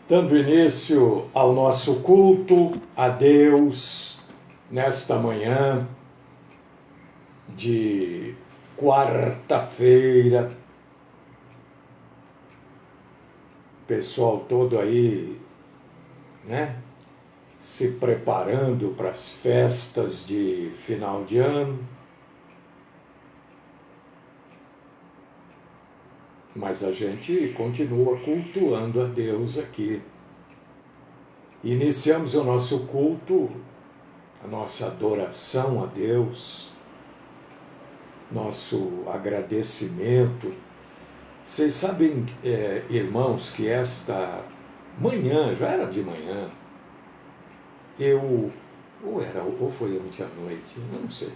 Dando início ao nosso culto a Deus nesta manhã de quarta-feira. Pessoal todo aí, né? Se preparando para as festas de final de ano. Mas a gente continua cultuando a Deus aqui. Iniciamos o nosso culto, a nossa adoração a Deus, nosso agradecimento. Vocês sabem, irmãos, que esta manhã, já era de manhã, ou foi ontem à noite, eu não sei.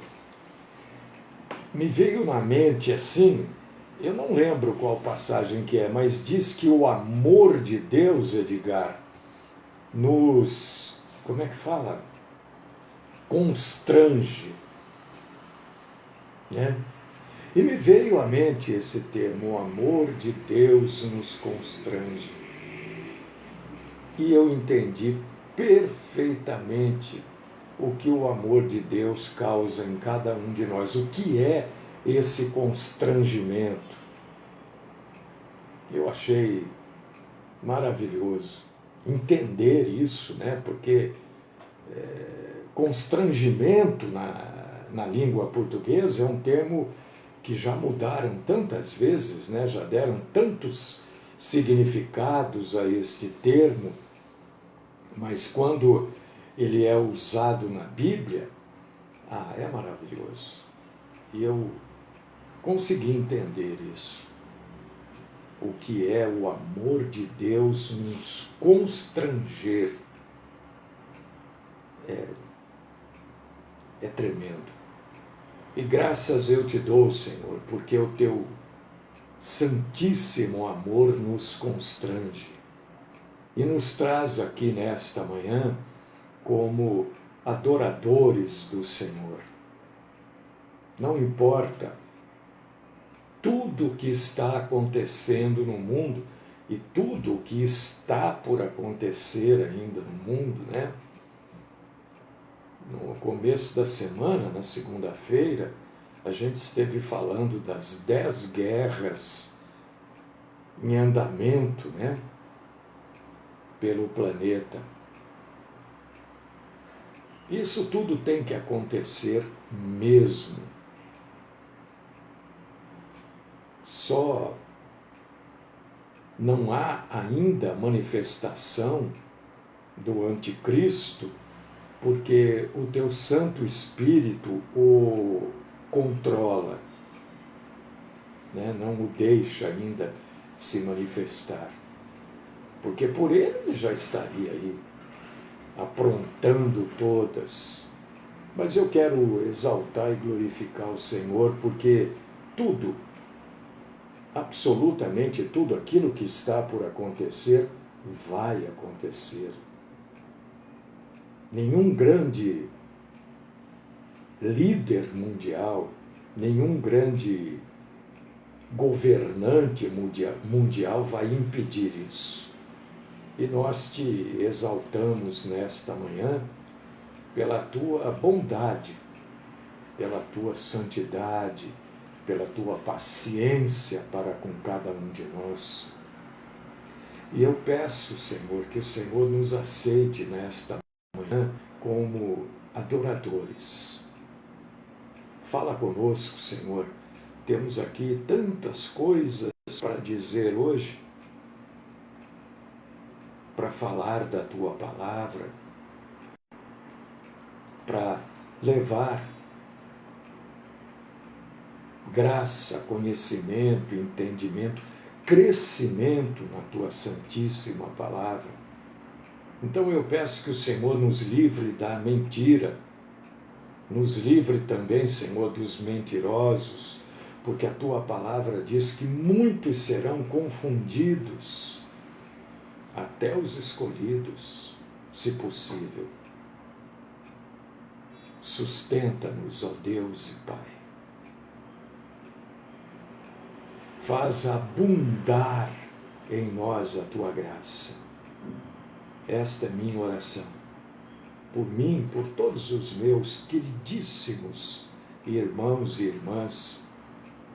Me veio na mente assim, eu não lembro qual passagem que é, mas diz que o amor de Deus, Edgar, como é que fala? Constrange, né? E me veio à mente esse termo, o amor de Deus nos constrange. E eu entendi perfeitamente o que o amor de Deus causa em cada um de nós, o que é esse constrangimento. Eu achei maravilhoso entender isso, né? Porque constrangimento na língua portuguesa é um termo que já mudaram tantas vezes, né? Já deram tantos significados a este termo, mas quando ele é usado na Bíblia, é maravilhoso. E eu consegui entender isso. O que é o amor de Deus nos constranger é tremendo. E graças eu te dou, Senhor, porque o teu santíssimo amor nos constrange e nos traz aqui nesta manhã como adoradores do Senhor. Não importa tudo o que está acontecendo no mundo e tudo o que está por acontecer ainda no mundo, né? No começo da semana, na segunda-feira, a gente esteve falando das 10 guerras em andamento, né? Pelo planeta. Isso tudo tem que acontecer mesmo. Só não há ainda manifestação do anticristo porque o teu Santo Espírito o controla, né? Não o deixa ainda se manifestar. Porque por ele já estaria aí, aprontando todas. Mas eu quero exaltar e glorificar o Senhor, porque tudo, absolutamente tudo aquilo que está por acontecer, vai acontecer. Nenhum grande líder mundial, nenhum grande governante mundial vai impedir isso. E nós te exaltamos nesta manhã pela tua bondade, pela tua santidade, pela tua paciência para com cada um de nós. E eu peço, Senhor, que o Senhor nos aceite nesta manhã como adoradores. Fala conosco, Senhor. Temos aqui tantas coisas para dizer hoje, para falar da tua palavra, para levar graça, conhecimento, entendimento, crescimento na tua santíssima palavra. Então eu peço que o Senhor nos livre da mentira, nos livre também, Senhor, dos mentirosos, porque a tua palavra diz que muitos serão confundidos, até os escolhidos, se possível. Sustenta-nos, ó Deus e Pai. Faz abundar em nós a tua graça. Esta é minha oração. Por mim, por todos os meus queridíssimos irmãos e irmãs,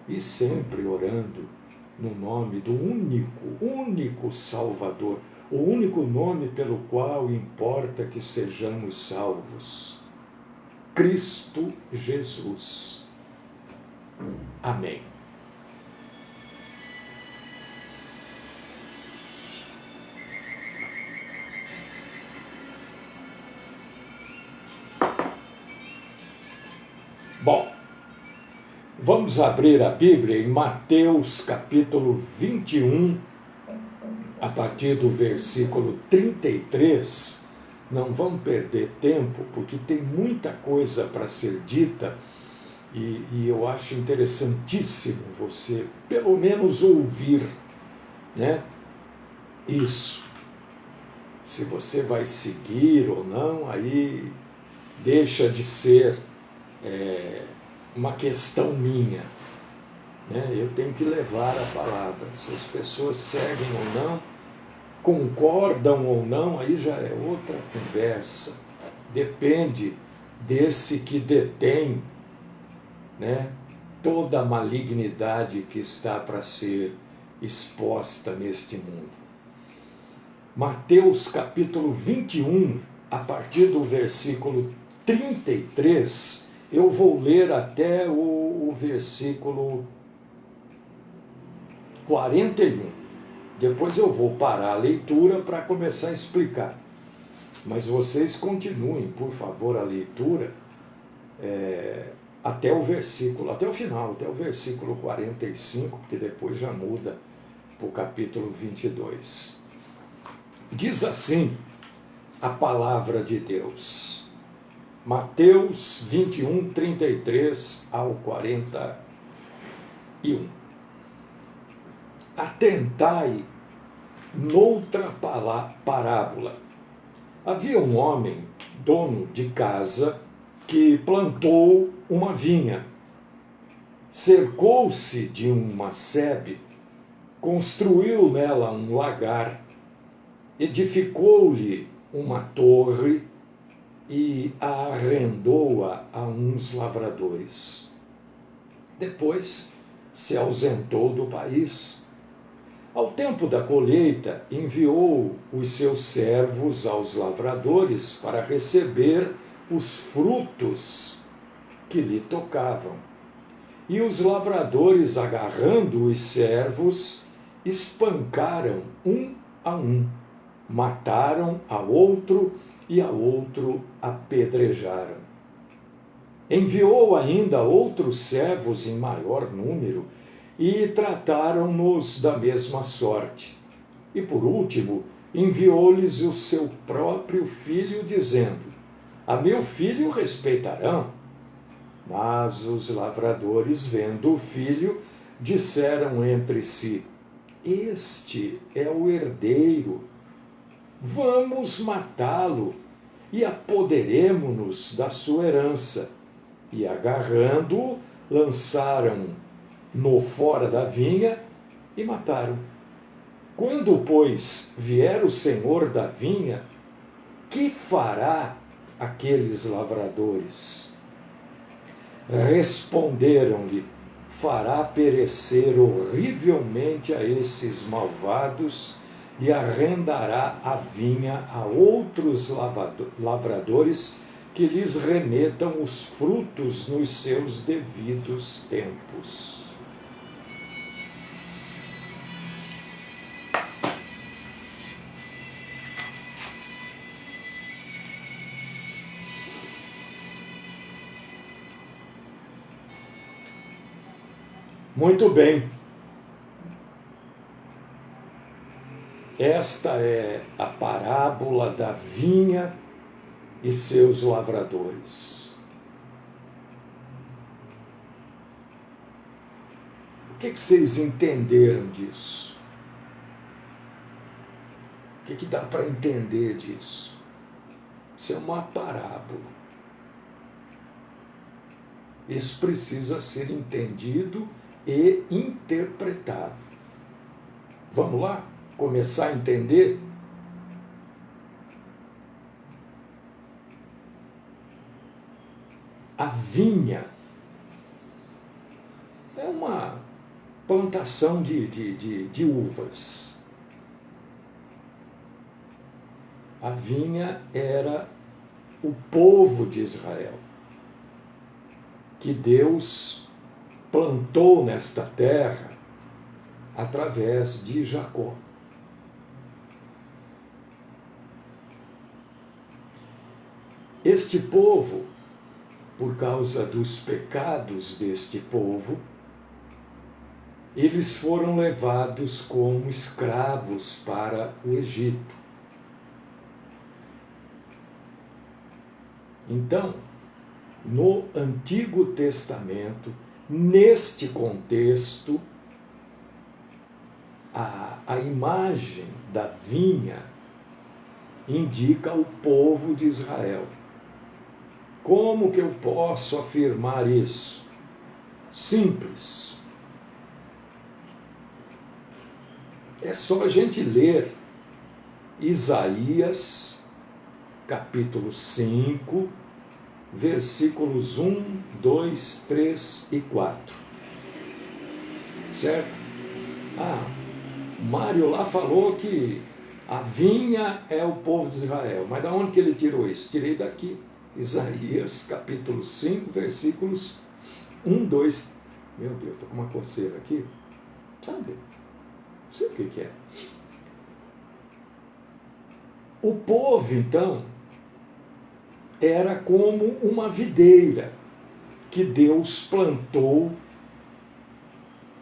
e sempre orando no nome do único Salvador, o único nome pelo qual importa que sejamos salvos: Cristo Jesus. Amém. Bom, vamos abrir a Bíblia em Mateus capítulo 21, a partir do versículo 33. Não vamos perder tempo, porque tem muita coisa para ser dita e eu acho interessantíssimo você, pelo menos, ouvir, né? Isso. Se você vai seguir ou não, aí deixa de ser uma questão minha, né? Eu tenho que levar a palavra. Se as pessoas seguem ou não, concordam ou não, aí já é outra conversa. Depende desse que detém, né, toda a malignidade que está para ser exposta neste mundo. Mateus capítulo 21, a partir do versículo 33, eu vou ler até o versículo 41. Depois eu vou parar a leitura para começar a explicar. Mas vocês continuem, por favor, a leitura até o versículo, até o final, até o versículo 45, porque depois já muda para o capítulo 22. Diz assim a palavra de Deus. Mateus 21, 33 ao 41. Atentai noutra parábola. Havia um homem, dono de casa, que plantou uma vinha, cercou-se de uma sebe, construiu nela um lagar, edificou-lhe uma torre e a arrendou-a a uns lavradores. Depois se ausentou do país. Ao tempo da colheita, enviou os seus servos aos lavradores para receber os frutos que lhe tocavam. E os lavradores, agarrando os servos, espancaram um a um, mataram a outro e a outro apedrejaram. Enviou ainda outros servos em maior número e trataram-nos da mesma sorte. E por último, enviou-lhes o seu próprio filho, dizendo: a meu filho respeitarão. Mas os lavradores, vendo o filho, disseram entre si: este é o herdeiro. Vamos matá-lo e apoderemo-nos da sua herança. E agarrando-o, lançaram-no fora da vinha e mataram. Quando, pois, vier o senhor da vinha, que fará aqueles lavradores? Responderam-lhe: fará perecer horrivelmente a esses malvados e arrendará a vinha a outros lavradores que lhes remetam os frutos nos seus devidos tempos. Muito bem. Esta é a parábola da vinha e seus lavradores. O que vocês entenderam disso? O que dá para entender disso? Isso é uma parábola. Isso precisa ser entendido e interpretado. Vamos lá? Começar a entender? a vinha é uma plantação de uvas. A vinha era o povo de Israel, que Deus plantou nesta terra através de Jacó. Este povo, por causa dos pecados deste povo, eles foram levados como escravos para o Egito. Então, no Antigo Testamento, neste contexto, a imagem da vinha indica o povo de Israel. Como que eu posso afirmar isso? Simples. É só a gente ler Isaías, capítulo 5, versículos 1, 2, 3 e 4. Certo? Mário lá falou que a vinha é o povo de Israel. Mas de onde que ele tirou isso? Tirei daqui. Isaías, capítulo 5, versículos 1, 2... Meu Deus, estou com uma coceira aqui. Sabe? Não sei o que é. O povo, então, era como uma videira que Deus plantou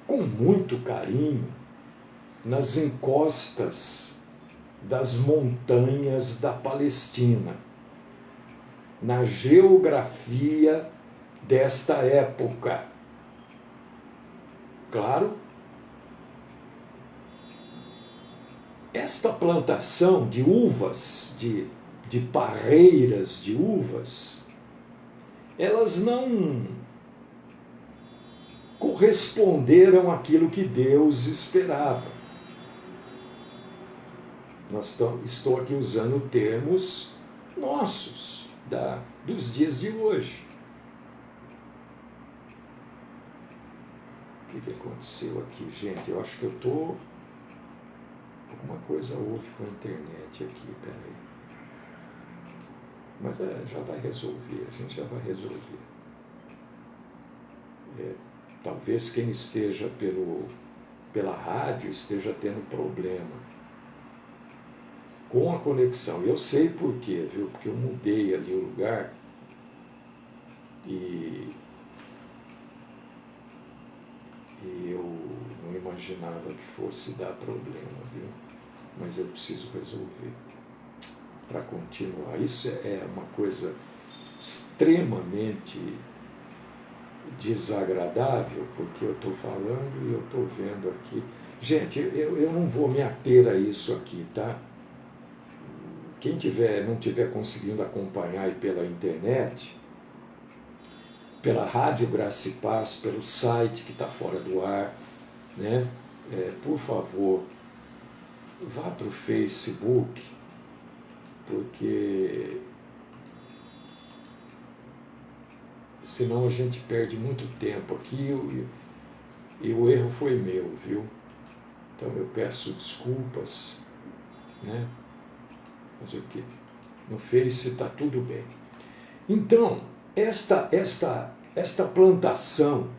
com muito carinho nas encostas das montanhas da Palestina, na geografia desta época. Claro, esta plantação de uvas, de parreiras de uvas, elas não corresponderam àquilo que Deus esperava. Estou aqui usando termos nossos, dos dias de hoje. O que aconteceu aqui, gente? Eu acho que eu estou... Alguma coisa houve com a internet aqui, peraí. Mas já vai resolver, a gente já vai resolver. Talvez quem esteja pela rádio esteja tendo problema com a conexão. Eu sei por quê, viu? Porque eu mudei ali o lugar e eu não imaginava que fosse dar problema, viu? Mas eu preciso resolver para continuar. Isso é uma coisa extremamente desagradável, porque eu estou falando e eu estou vendo aqui. Gente, eu não vou me ater a isso aqui, tá? Quem não tiver conseguindo acompanhar aí pela internet, pela Rádio Graça e Paz, pelo site que está fora do ar, né? Por favor, vá para o Facebook, porque senão a gente perde muito tempo aqui e o erro foi meu, viu? Então eu peço desculpas, né? Mas o que? No Face está tudo bem. Então, esta plantação,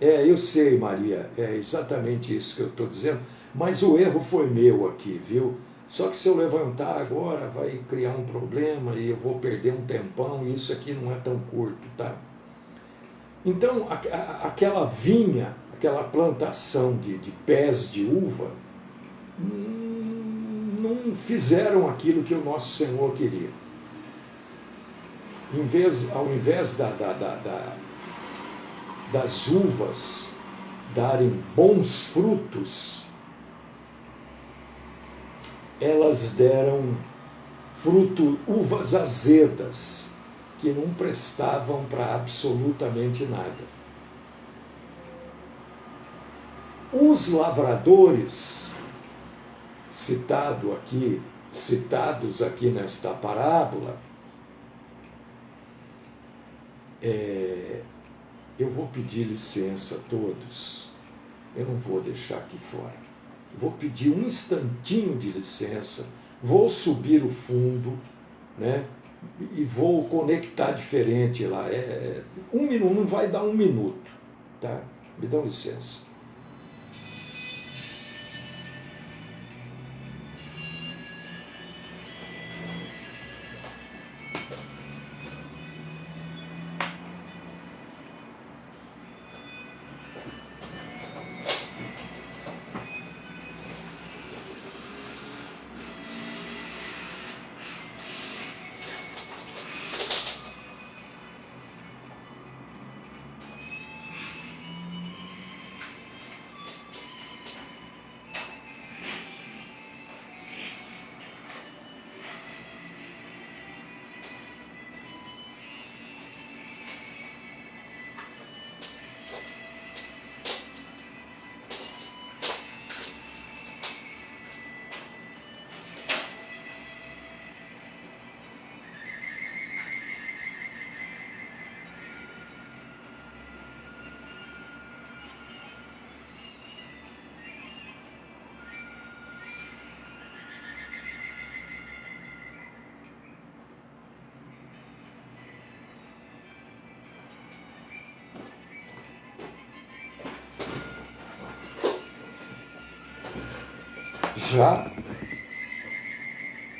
eu sei, Maria, é exatamente isso que eu estou dizendo, mas o erro foi meu aqui, viu? Só que se eu levantar agora vai criar um problema e eu vou perder um tempão e isso aqui não é tão curto, tá? Então, aquela vinha, aquela plantação de pés de uva, não fizeram aquilo que o nosso Senhor queria. Ao invés das uvas darem bons frutos, elas deram uvas azedas, que não prestavam para absolutamente nada. Os lavradores, citados aqui nesta parábola, eu vou pedir licença a todos, eu não vou deixar aqui fora. Vou pedir um instantinho de licença, vou subir o fundo, né? E vou conectar diferente lá. Um minuto, não vai dar um minuto, tá? Me dão licença.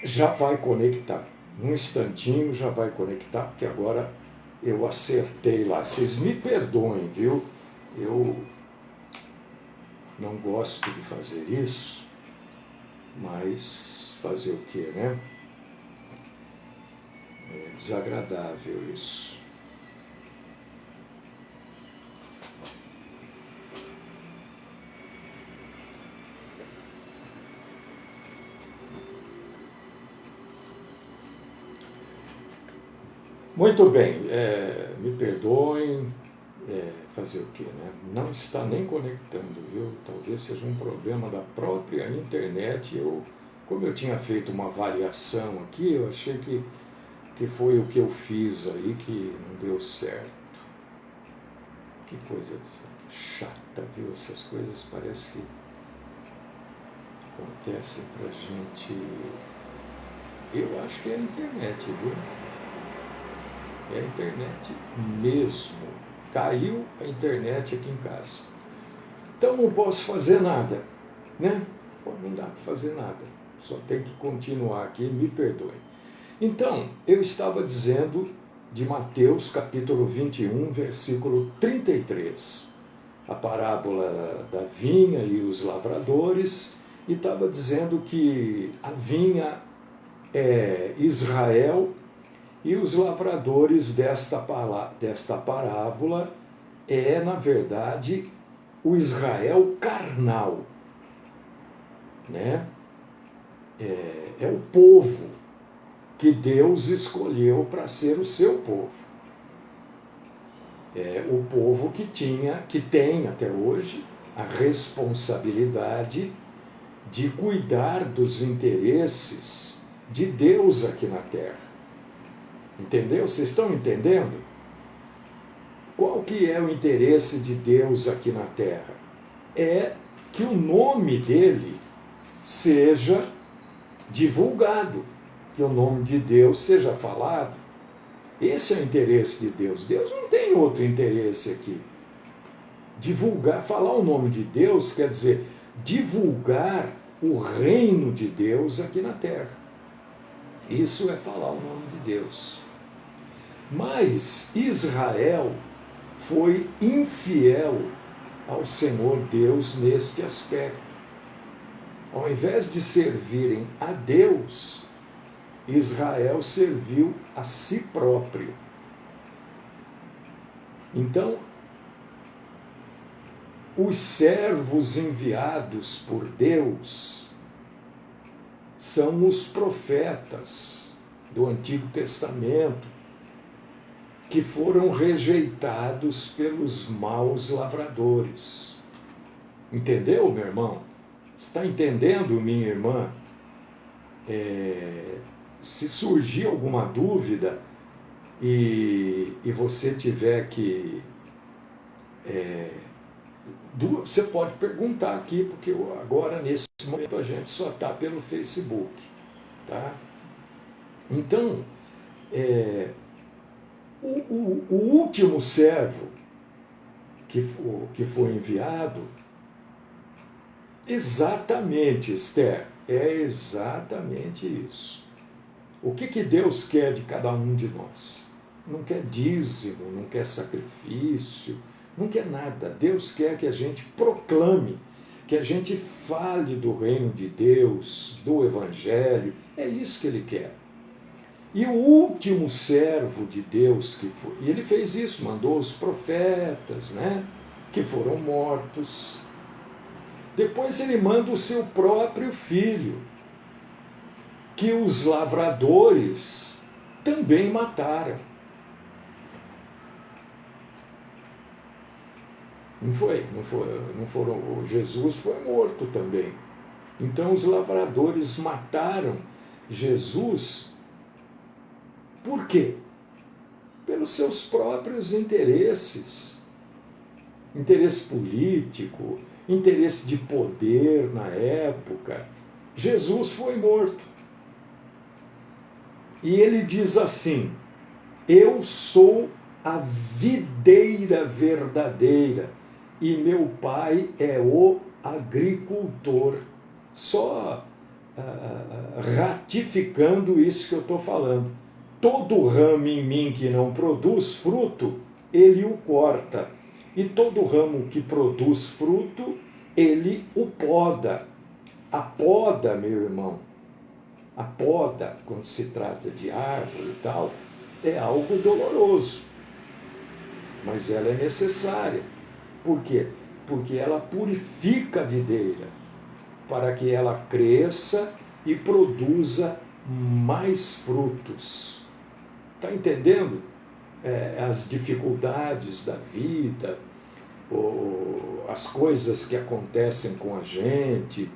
Já vai conectar. Num instantinho já vai conectar, porque agora eu acertei lá. Vocês me perdoem, viu? Eu não gosto de fazer isso, mas fazer o quê, né? É desagradável isso. Muito bem, me perdoem, fazer o quê, né? Não está nem conectando, viu? Talvez seja um problema da própria internet. Como eu tinha feito uma variação aqui, eu achei que foi o que eu fiz aí que não deu certo. Que coisa chata, viu? Essas coisas parece que acontecem pra gente. Eu acho que é a internet, viu? É a internet mesmo. Caiu a internet aqui em casa. Então não posso fazer nada, né? Não dá para fazer nada. Só tem que continuar aqui, me perdoem. Então, eu estava dizendo de Mateus capítulo 21, versículo 33. A parábola da vinha e os lavradores, e estava dizendo que a vinha é Israel e os lavradores desta parábola na verdade, o Israel carnal, né? É o povo que Deus escolheu para ser o seu povo. É o povo que tem até hoje a responsabilidade de cuidar dos interesses de Deus aqui na terra. Entendeu? Vocês estão entendendo? Qual que é o interesse de Deus aqui na terra? É que o nome dele seja divulgado, que o nome de Deus seja falado. Esse é o interesse de Deus. Deus não tem outro interesse aqui. Divulgar, falar o nome de Deus quer dizer divulgar o reino de Deus aqui na terra. Isso é falar o nome de Deus. Mas Israel foi infiel ao Senhor Deus neste aspecto. Ao invés de servirem a Deus, Israel serviu a si próprio. Então, os servos enviados por Deus são os profetas do Antigo Testamento, que foram rejeitados pelos maus lavradores. Entendeu, meu irmão? Está entendendo, minha irmã? Se surgir alguma dúvida, e você tiver que... você pode perguntar aqui, porque agora, nesse momento, a gente só está pelo Facebook. Tá? Então, o último servo que foi enviado, exatamente, Esther, é exatamente isso. O que Deus quer de cada um de nós? Não quer dízimo, não quer sacrifício, não quer nada. Deus quer que a gente proclame, que a gente fale do reino de Deus, do Evangelho. É isso que Ele quer. E o último servo de Deus que foi, e ele fez isso, mandou os profetas, né, que foram mortos. Depois ele manda o seu próprio filho, que os lavradores também mataram. Não foram, Jesus foi morto também. Então os lavradores mataram Jesus. Por quê? Pelos seus próprios interesses. Interesse político, interesse de poder na época. Jesus foi morto. E ele diz assim: eu sou a videira verdadeira e meu pai é o agricultor. Só ratificando isso que eu estou falando. Todo ramo em mim que não produz fruto, ele o corta. E todo ramo que produz fruto, ele o poda. A poda, meu irmão, a poda, quando se trata de árvore e tal, é algo doloroso. Mas ela é necessária. Por quê? Porque ela purifica a videira, para que ela cresça e produza mais frutos. Está entendendo? As dificuldades da vida, as coisas que acontecem com a gente,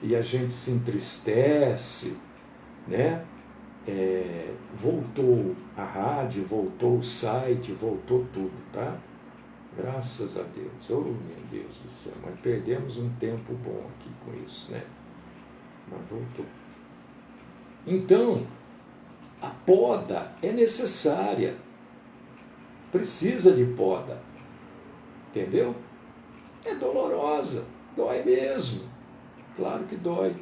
e a gente se entristece, né? Voltou a rádio, voltou o site, voltou tudo, tá? Graças a Deus. Oh, meu Deus do céu, mas perdemos um tempo bom aqui com isso, né? Mas voltou. Então, a poda é necessária. Precisa de poda. Entendeu? É dolorosa. Dói mesmo. Claro que dói.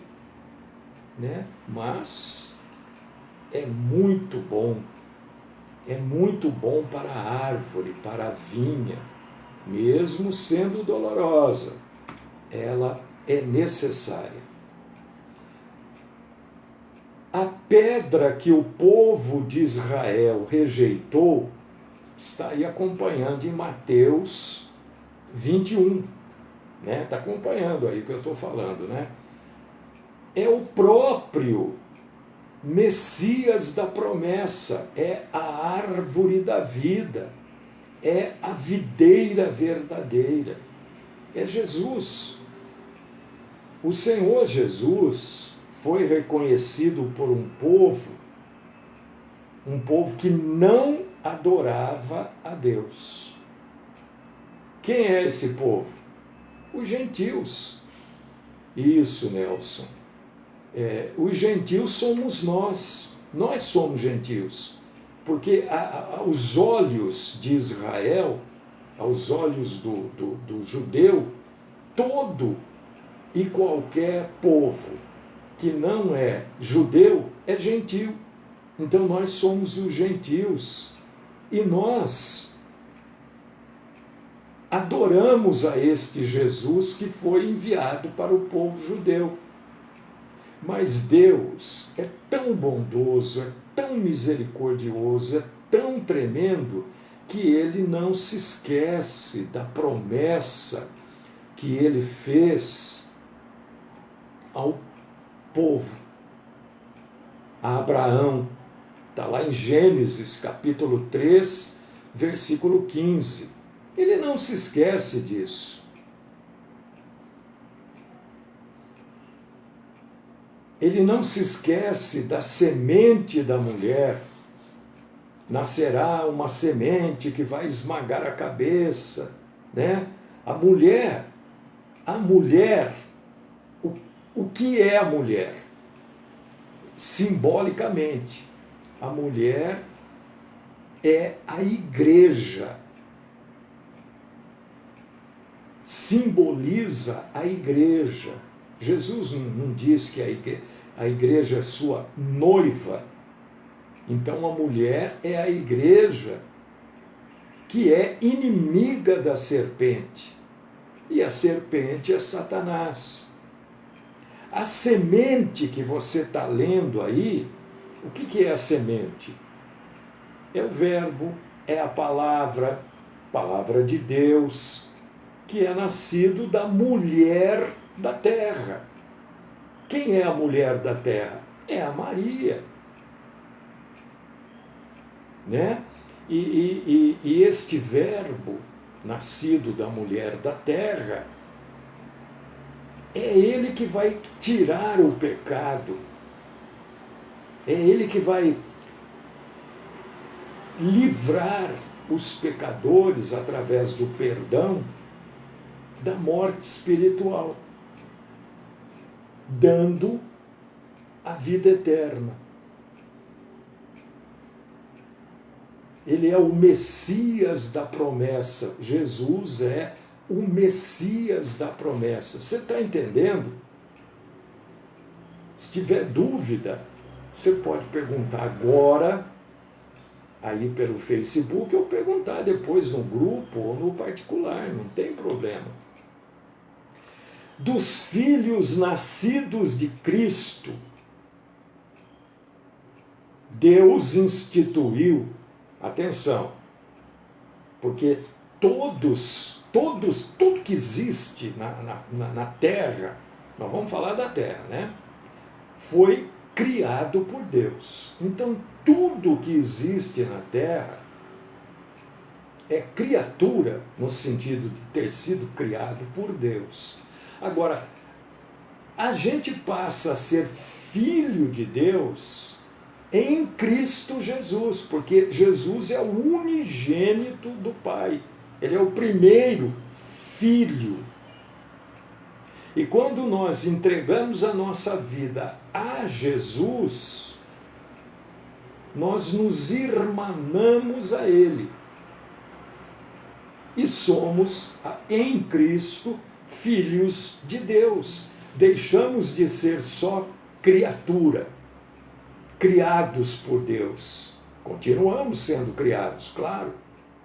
Né? Mas é muito bom. É muito bom para a árvore, para a vinha. Mesmo sendo dolorosa, ela é necessária. A pedra que o povo de Israel rejeitou está aí acompanhando em Mateus 21. Né? Está acompanhando aí o que eu estou falando. Né? É o próprio Messias da promessa, é a árvore da vida, é a videira verdadeira, é Jesus. O Senhor Jesus foi reconhecido por um povo que não adorava a Deus. Quem é esse povo? Os gentios. Isso, Nelson. Os gentios somos nós. Nós somos gentios. Porque aos olhos de Israel, aos olhos do judeu, todo e qualquer povo que não é judeu é gentil. Então nós somos os gentios e nós adoramos a este Jesus que foi enviado para o povo judeu. Mas Deus é tão bondoso, é tão misericordioso, é tão tremendo, que Ele não se esquece da promessa que Ele fez ao povo, a Abraão. Está lá em Gênesis, capítulo 3, versículo 15. Ele não se esquece disso. Ele não se esquece da semente da mulher, nascerá uma semente que vai esmagar a cabeça, né? A mulher, o que é a mulher? Simbolicamente, a mulher é a igreja, simboliza a igreja. Jesus não diz que a igreja é sua noiva. Então a mulher é a igreja que é inimiga da serpente. E a serpente é Satanás. A semente que você está lendo aí, o que é a semente? É o verbo, é a palavra de Deus, que é nascido da mulher da terra. Quem é a mulher da terra? É a Maria. Né? E este verbo, nascido da mulher da terra, é ele que vai tirar o pecado, é ele que vai livrar os pecadores através do perdão da morte espiritual, dando a vida eterna. Ele é o Messias da promessa. Jesus é o Messias da promessa. Você está entendendo? Se tiver dúvida, você pode perguntar agora, aí pelo Facebook, ou perguntar depois no grupo ou no particular, não tem problema. Dos filhos nascidos de Cristo, Deus instituiu, atenção, porque tudo que existe na Terra, nós vamos falar da Terra, né? Foi criado por Deus. Então, tudo que existe na Terra é criatura, no sentido de ter sido criado por Deus. Agora, a gente passa a ser filho de Deus em Cristo Jesus, porque Jesus é o unigênito do Pai. Ele é o primeiro filho. E quando nós entregamos a nossa vida a Jesus, nós nos irmanamos a Ele. E somos, em Cristo, filhos de Deus. Deixamos de ser só criatura, criados por Deus. Continuamos sendo criados, claro,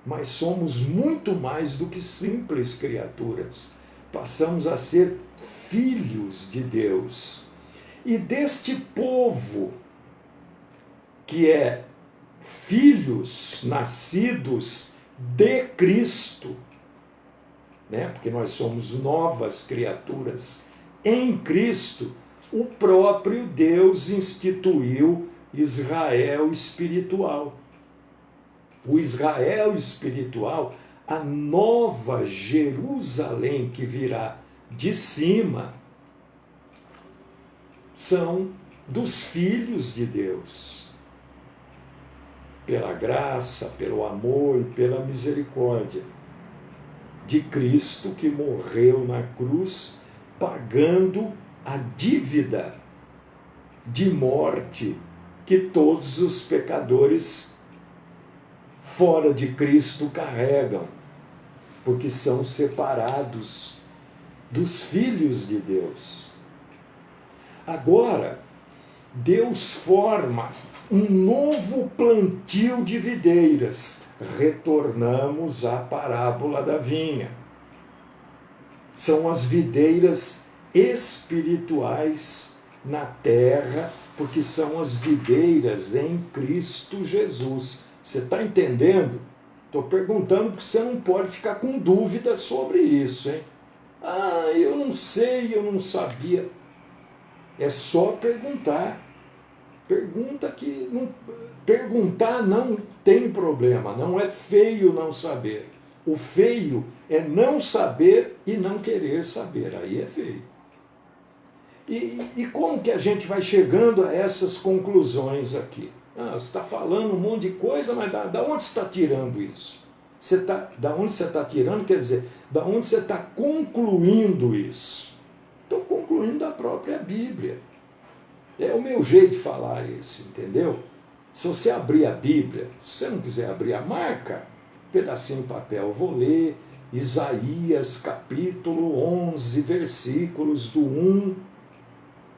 mas somos muito mais do que simples criaturas. Passamos a ser filhos de Deus. E deste povo, que é filhos nascidos de Cristo, né? Porque nós somos novas criaturas em Cristo, o próprio Deus instituiu Israel espiritual. O Israel espiritual, a nova Jerusalém que virá de cima, são dos filhos de Deus. Pela graça, pelo amor e pela misericórdia de Cristo, que morreu na cruz, pagando a dívida de morte que todos os pecadores fora de Cristo carregam, porque são separados dos filhos de Deus. Agora, Deus forma um novo plantio de videiras. Retornamos à parábola da vinha. São as videiras espirituais na terra, porque são as videiras em Cristo Jesus. Você está entendendo? Estou perguntando porque você não pode ficar com dúvida sobre isso, hein? Ah, eu não sei, eu não sabia. É só perguntar. Perguntar não tem problema, não é feio não saber. O feio é não saber e não querer saber, aí é feio. E como que a gente vai chegando a essas conclusões aqui? Ah, você está falando um monte de coisa, mas da onde você está tirando isso? Da onde você está tirando, quer dizer, da onde você está concluindo isso? Estou concluindo da própria Bíblia. É o meu jeito de falar esse, entendeu? Se você abrir a Bíblia, se você não quiser abrir a marca, pedacinho de papel, eu vou ler Isaías capítulo 11, versículos do 1.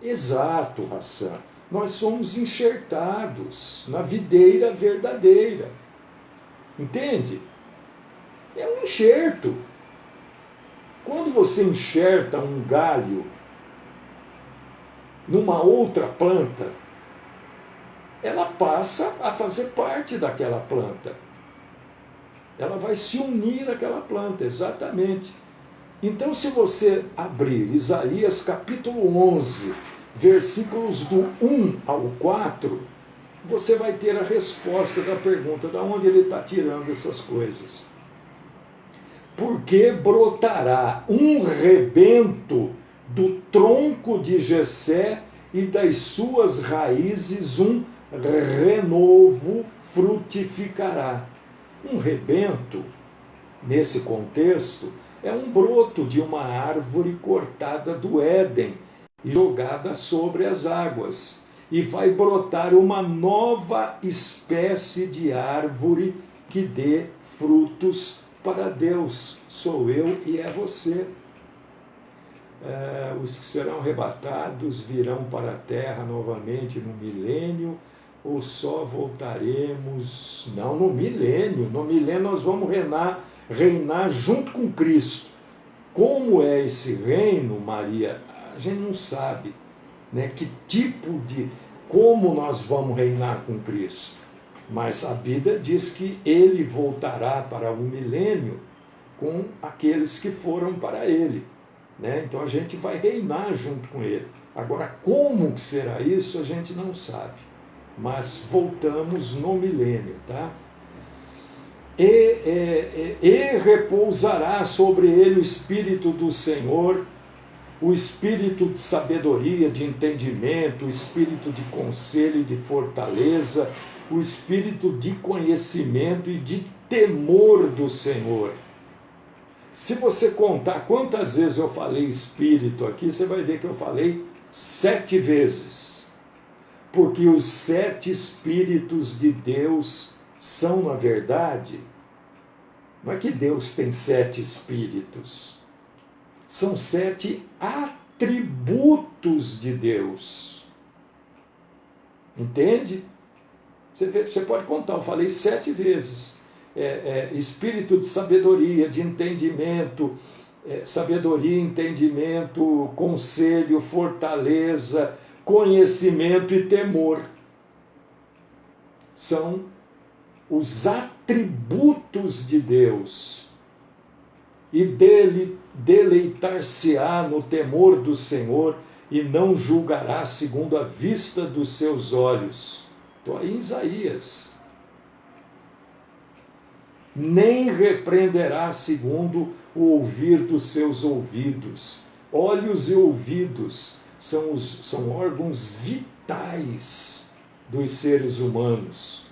Exato, Hassan. Nós somos enxertados na videira verdadeira. Entende? É um enxerto. Quando você enxerta um galho numa outra planta, ela passa a fazer parte daquela planta. Ela vai se unir àquela planta, exatamente. Então, se você abrir Isaías capítulo 11, versículos do 1 ao 4, você vai ter a resposta da pergunta de onde ele está tirando essas coisas. Porque brotará um rebento do tronco de Jessé e das suas raízes um renovo frutificará. Um rebento, nesse contexto, é um broto de uma árvore cortada do Éden e jogada sobre as águas. E vai brotar uma nova espécie de árvore que dê frutos para Deus. Sou eu e é você. Os que serão arrebatados virão para a terra novamente no milênio, ou só voltaremos? Não, no milênio. No milênio nós vamos reinar junto com Cristo. Como é esse reino, Maria? A gente não sabe, né? Que tipo de... Como nós vamos reinar com Cristo? Mas a Bíblia diz que ele voltará para o milênio com aqueles que foram para ele. Né? Então a gente vai reinar junto com ele. Agora, como que será isso, a gente não sabe. Mas voltamos no milênio, tá? E repousará sobre ele o Espírito do Senhor, o Espírito de sabedoria, de entendimento, o Espírito de conselho e de fortaleza, o Espírito de conhecimento e de temor do Senhor. Se você contar quantas vezes eu falei Espírito aqui, você vai ver que eu falei 7 vezes. Porque os 7 Espíritos de Deus são, na verdade, não é que Deus tem 7 Espíritos, são 7 atributos de Deus. Entende? Você pode contar, eu falei 7 vezes. Espírito de sabedoria, de entendimento, sabedoria, entendimento, conselho, fortaleza, conhecimento e temor. São os atributos de Deus. E dele deleitar-se-á no temor do Senhor e não julgará segundo a vista dos seus olhos. Estou aí em Isaías. Nem repreenderá segundo o ouvir dos seus ouvidos. Olhos e ouvidos são órgãos vitais dos seres humanos.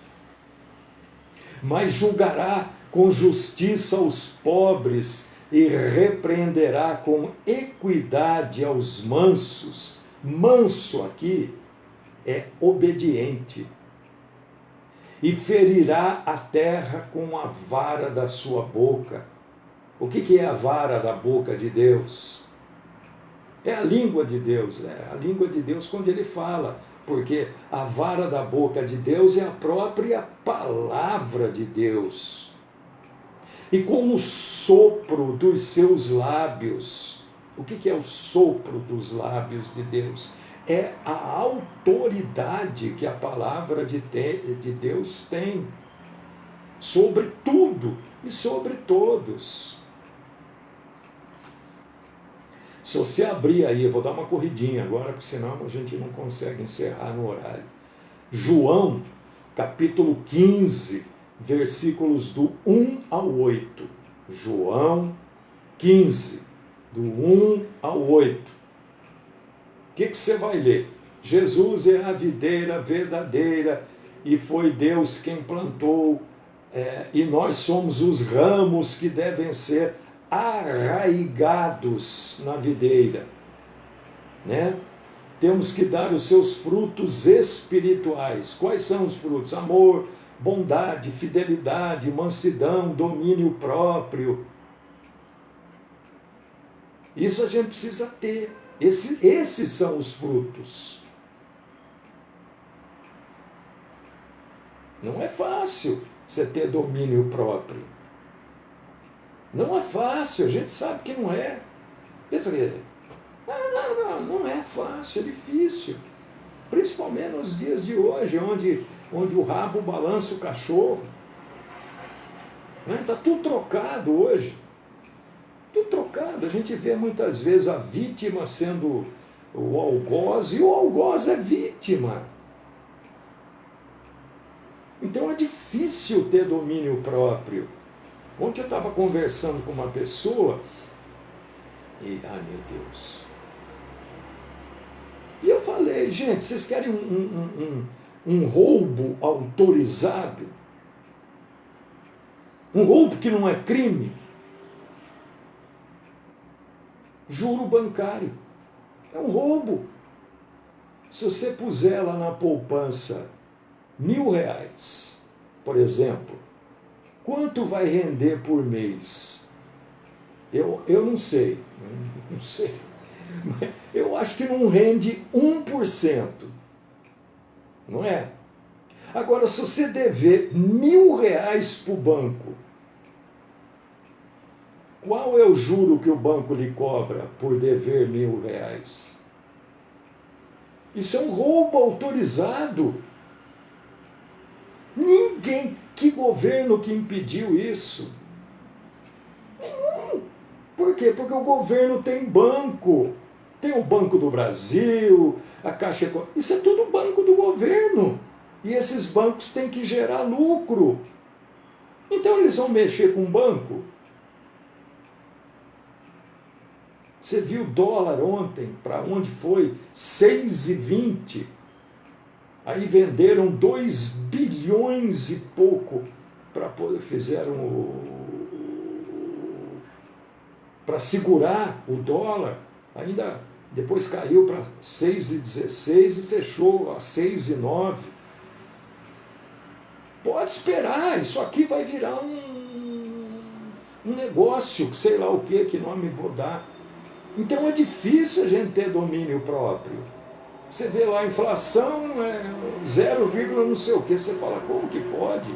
Mas julgará com justiça os pobres e repreenderá com equidade aos mansos. Manso aqui é obediente. E ferirá a terra com a vara da sua boca. O que é a vara da boca de Deus? É a língua de Deus, a língua de Deus quando ele fala, porque a vara da boca de Deus é a própria palavra de Deus. E com o sopro dos seus lábios, o que é o sopro dos lábios de Deus? É a autoridade que a palavra de Deus tem sobre tudo e sobre todos. Se você abrir aí, eu vou dar uma corridinha agora, porque senão a gente não consegue encerrar no horário. João, capítulo 15, versículos do 1 ao 8. João 15, do 1 ao 8. O que você vai ler? Jesus é a videira verdadeira e foi Deus quem plantou, e nós somos os ramos que devem ser arraigados na videira, né? Temos que dar os seus frutos espirituais. Quais são os frutos? Amor, bondade, fidelidade, mansidão, domínio próprio. Isso a gente precisa ter. Esses são os frutos. Não é fácil você ter domínio próprio. Não é fácil, a gente sabe que não é. Pensa que não é fácil, é difícil. Principalmente nos dias de hoje, onde o rabo balança o cachorro. Está tudo trocado hoje. Tudo trocado. A gente vê muitas vezes a vítima sendo o algoz, e o algoz é vítima. Então é difícil ter domínio próprio. Ontem eu estava conversando com uma pessoa e, ai meu Deus. E eu falei, gente, vocês querem um roubo autorizado? Um roubo que não é crime? Juro bancário. É um roubo. Se você puser lá na poupança R$1.000, por exemplo, quanto vai render por mês? Eu não sei. Não sei. Eu acho que não rende 1%. Não é? Agora, se você dever R$1.000 para o banco, qual é o juro que o banco lhe cobra por dever R$1.000? Isso é um roubo autorizado. Ninguém, que governo que impediu isso? Nenhum. Por quê? Porque o governo tem banco. Tem o Banco do Brasil, a Caixa Econômica. Isso é tudo banco do governo. E esses bancos têm que gerar lucro. Então eles vão mexer com o banco. Você viu o dólar ontem, para onde foi? 6,20. Aí venderam 2 bilhões e pouco para segurar o dólar. Ainda depois caiu para 6,16 e fechou a 6,9. Pode esperar, isso aqui vai virar um negócio, sei lá o que nome vou dar. Então é difícil a gente ter domínio próprio. Você vê lá a inflação, 0, não sei o que. Você fala, como que pode?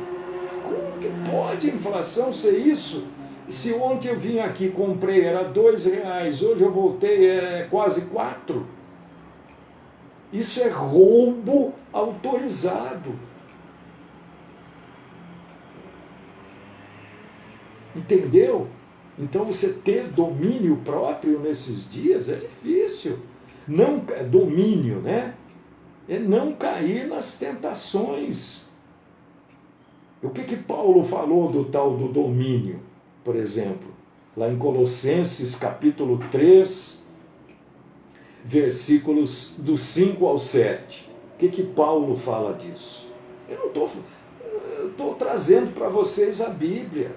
Como que pode a inflação ser isso? Se ontem eu vim aqui, comprei, era R$2, hoje eu voltei, quase 4. Isso é roubo autorizado. Entendeu? Então você ter domínio próprio nesses dias é difícil. Não, domínio, né? É não cair nas tentações. O que Paulo falou do tal do domínio, por exemplo? Lá em Colossenses capítulo 3, versículos do 5 ao 7. O que Paulo fala disso? Eu não estou trazendo para vocês a Bíblia.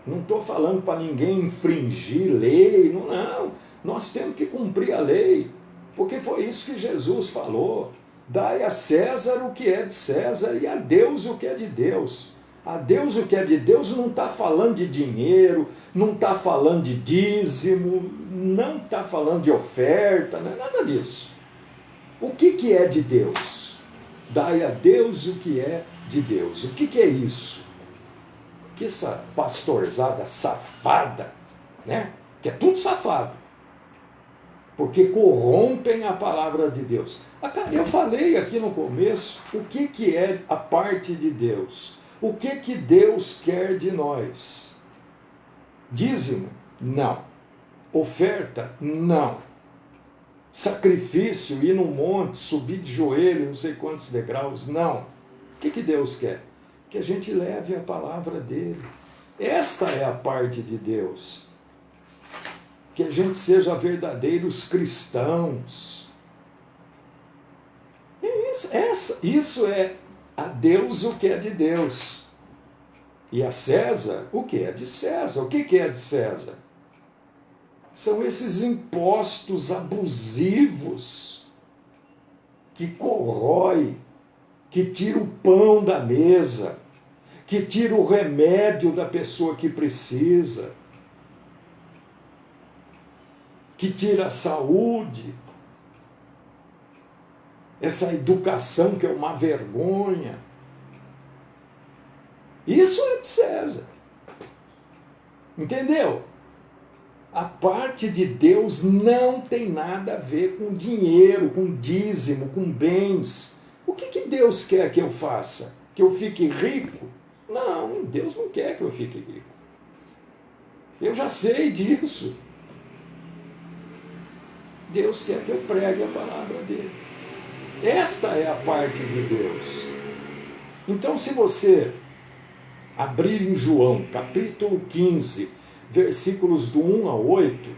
Não estou falando para ninguém infringir lei, não. Nós temos que cumprir a lei, porque foi isso que Jesus falou. Dai a César o que é de César e a Deus o que é de Deus. A Deus o que é de Deus não está falando de dinheiro, não está falando de dízimo, não está falando de oferta, não é nada disso. O que é de Deus? Dai a Deus o que é de Deus. O que é isso? Que essa pastorzada safada, né? Que é tudo safado, porque corrompem a palavra de Deus. Eu falei aqui no começo o que é a parte de Deus. O que Deus quer de nós? Dízimo? Não. Oferta? Não. Sacrifício, ir no monte, subir de joelho, não sei quantos degraus? Não. O que Deus quer? Que a gente leve a palavra dele. Esta é a parte de Deus. Que a gente seja verdadeiros cristãos. Isso é a Deus o que é de Deus, e a César o que é de César. O que é de César? São esses impostos abusivos que corrói, que tira o pão da mesa, que tira o remédio da pessoa que precisa, que tira a saúde, essa educação que é uma vergonha. Isso é de César. Entendeu? A parte de Deus não tem nada a ver com dinheiro, com dízimo, com bens. O que Deus quer que eu faça? Que eu fique rico? Não, Deus não quer que eu fique rico. Eu já sei disso. Deus quer que eu pregue a palavra dele. Esta é a parte de Deus. Então, se você abrir em João, capítulo 15, versículos do 1 ao 8,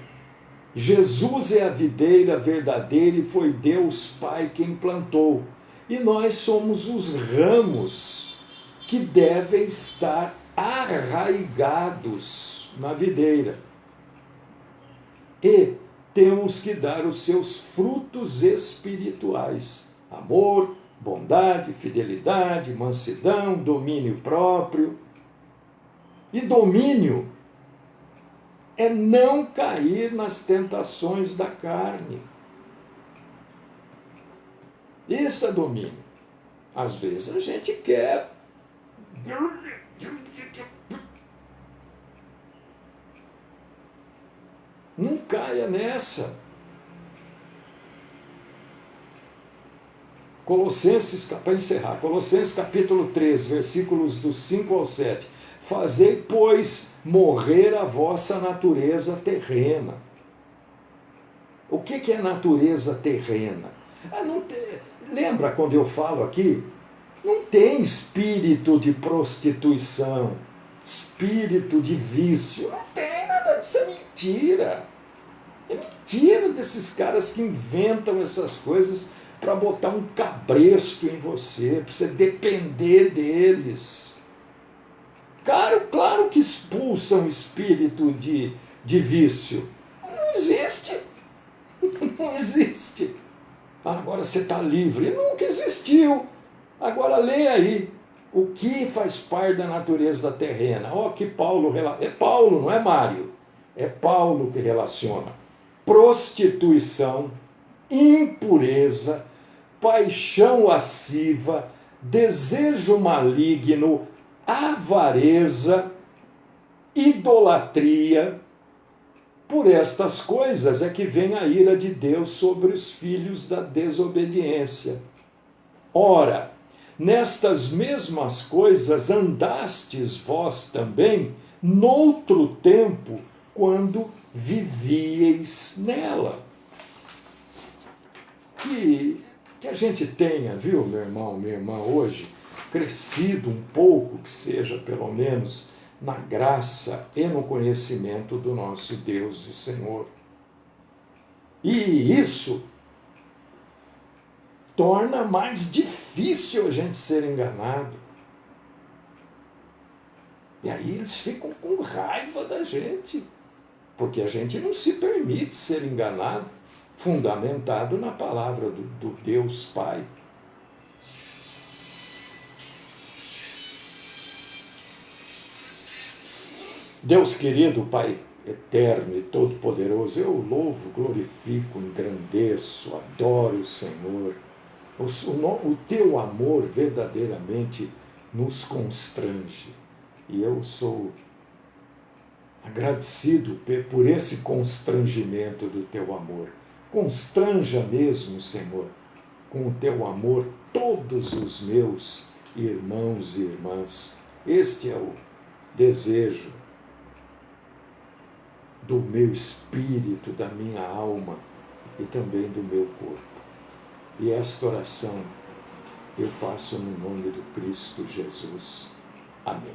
Jesus é a videira verdadeira e foi Deus Pai quem plantou. E nós somos os ramos que devem estar arraigados na videira. E temos que dar os seus frutos espirituais: amor, bondade, fidelidade, mansidão, domínio próprio. E domínio é não cair nas tentações da carne. Isso é domínio. Às vezes a gente quer. Não caia nessa. Colossenses, para encerrar, Colossenses capítulo 3, versículos do 5 ao 7. Fazei, pois, morrer a vossa natureza terrena. O que é natureza terrena? Lembra quando eu falo aqui? Não tem espírito de prostituição, espírito de vício. Não tem nada disso, é mentira. É mentira desses caras que inventam essas coisas para botar um cabresto em você, para você depender deles. Claro que expulsam espírito de vício. Não existe. Não existe. Agora você está livre. Nunca existiu. Agora leia aí o que faz parte da natureza terrena. Ó, que Paulo... É Paulo, não é Mário. É Paulo que relaciona. Prostituição, impureza, paixão lasciva, desejo maligno, avareza, idolatria. Por estas coisas é que vem a ira de Deus sobre os filhos da desobediência. Ora, nestas mesmas coisas andastes vós também noutro tempo, quando vivieis nela. Que a gente tenha, viu, meu irmão, minha irmã, hoje, crescido um pouco, que seja pelo menos na graça e no conhecimento do nosso Deus e Senhor. E isso torna mais difícil a gente ser enganado. E aí eles ficam com raiva da gente, porque a gente não se permite ser enganado, fundamentado na palavra do Deus Pai. Deus querido, Pai eterno e todo-poderoso, eu louvo, glorifico, engrandeço, adoro o Senhor. O teu amor verdadeiramente nos constrange. E eu sou agradecido por esse constrangimento do teu amor. Constranja mesmo, Senhor, com o teu amor todos os meus irmãos e irmãs. Este é o desejo do meu espírito, da minha alma e também do meu corpo. E esta oração eu faço no nome do Cristo Jesus. Amém.